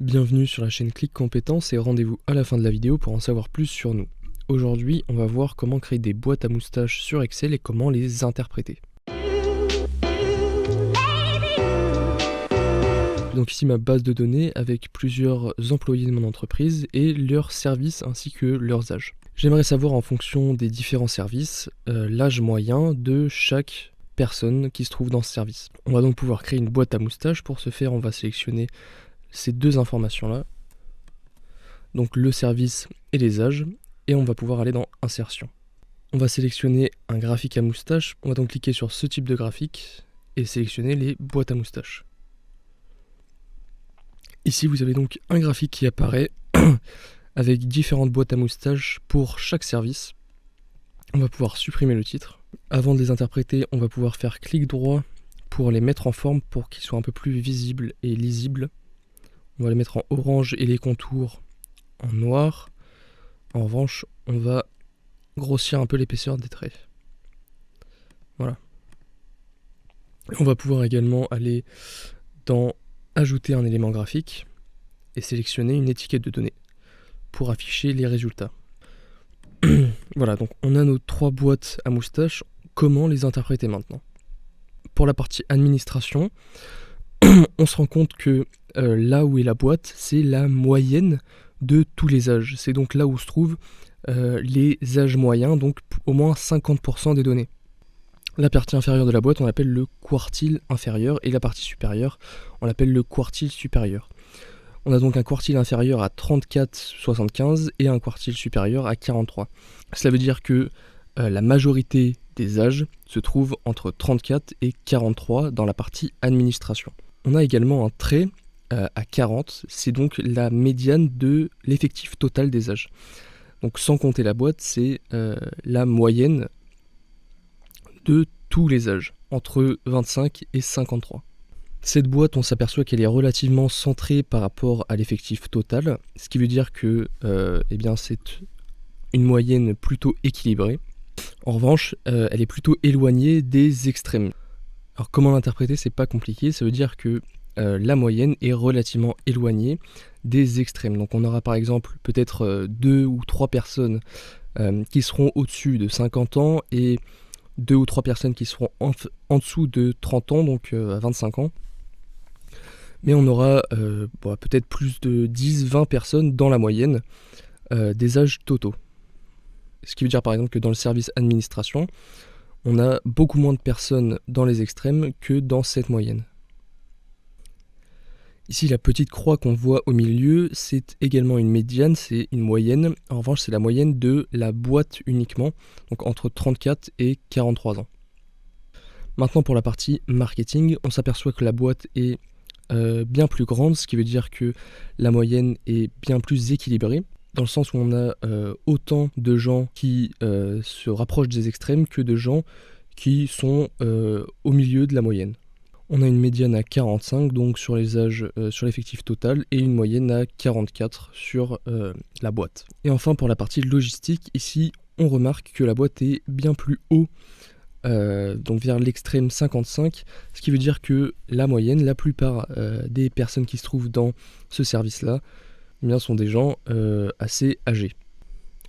Bienvenue sur la chaîne Click Compétences et rendez-vous à la fin de la vidéo pour en savoir plus sur nous. Aujourd'hui, on va voir comment créer des boîtes à moustaches sur Excel et comment les interpréter. Donc ici ma base de données avec plusieurs employés de mon entreprise et leurs services ainsi que leurs âges. J'aimerais savoir en fonction des différents services l'âge moyen de chaque personne qui se trouve dans ce service. On va donc pouvoir créer une boîte à moustaches. Pour ce faire, on va sélectionner ces deux informations là, donc le service et les âges, et on va pouvoir aller dans insertion. On va sélectionner un graphique à moustache. On va donc cliquer sur ce type de graphique et sélectionner les boîtes à moustaches. Ici vous avez donc un graphique qui apparaît avec différentes boîtes à moustaches pour chaque service. On va pouvoir supprimer le titre. Avant de les interpréter, on va pouvoir faire clic droit pour les mettre en forme pour qu'ils soient un peu plus visibles et lisibles. On va les mettre en orange et les contours en noir. En revanche, on va grossir un peu l'épaisseur des traits. Voilà. On va pouvoir également aller dans ajouter un élément graphique et sélectionner une étiquette de données pour afficher les résultats. Voilà, donc on a nos trois boîtes à moustaches. Comment les interpréter maintenant? Pour la partie administration, on se rend compte que là où est la boîte, c'est la moyenne de tous les âges. C'est donc là où se trouvent les âges moyens, donc au moins 50% des données. La partie inférieure de la boîte, on l'appelle le quartile inférieur, et la partie supérieure, on l'appelle le quartile supérieur. On a donc un quartile inférieur à 34,75 et un quartile supérieur à 43. Cela veut dire que la majorité des âges se trouve entre 34 et 43 dans la partie administration. On a également un trait à 40, c'est donc la médiane de l'effectif total des âges. Donc sans compter la boîte, c'est la moyenne de tous les âges, entre 25 et 53. Cette boîte, on s'aperçoit qu'elle est relativement centrée par rapport à l'effectif total, ce qui veut dire que c'est une moyenne plutôt équilibrée. En revanche, elle est plutôt éloignée des extrêmes. Alors comment l'interpréter, c'est pas compliqué, ça veut dire que la moyenne est relativement éloignée des extrêmes. Donc on aura par exemple peut-être 2 ou 3 personnes qui seront au-dessus de 50 ans et 2 ou 3 personnes qui seront en dessous de 30 ans, donc à 25 ans. Mais on aura peut-être plus de 10-20 personnes dans la moyenne des âges totaux. Ce qui veut dire par exemple que dans le service administration, on a beaucoup moins de personnes dans les extrêmes que dans cette moyenne. Ici, la petite croix qu'on voit au milieu, c'est également une médiane, c'est une moyenne. En revanche, c'est la moyenne de la boîte uniquement, donc entre 34 et 43 ans. Maintenant, pour la partie marketing, on s'aperçoit que la boîte est bien plus grande, ce qui veut dire que la moyenne est bien plus équilibrée, dans le sens où on a autant de gens qui se rapprochent des extrêmes que de gens qui sont au milieu de la moyenne. On a une médiane à 45 donc sur les âges, sur l'effectif total, et une moyenne à 44 sur la boîte. Et enfin pour la partie logistique, ici on remarque que la boîte est bien plus haut, donc vers l'extrême 55, ce qui veut dire que la moyenne, la plupart des personnes qui se trouvent dans ce service-là, eh bien, sont des gens assez âgés.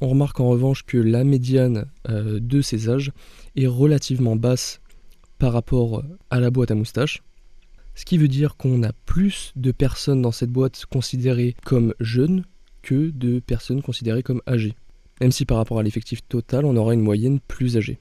On remarque en revanche que la médiane de ces âges est relativement basse par rapport à la boîte à moustaches, ce qui veut dire qu'on a plus de personnes dans cette boîte considérées comme jeunes que de personnes considérées comme âgées, même si par rapport à l'effectif total, on aura une moyenne plus âgée.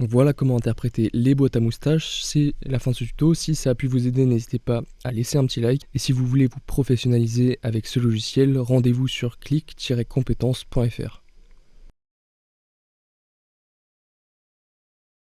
Donc voilà comment interpréter les boîtes à moustaches, c'est la fin de ce tuto. Si ça a pu vous aider, n'hésitez pas à laisser un petit like, et si vous voulez vous professionnaliser avec ce logiciel, rendez-vous sur click-compétences.fr.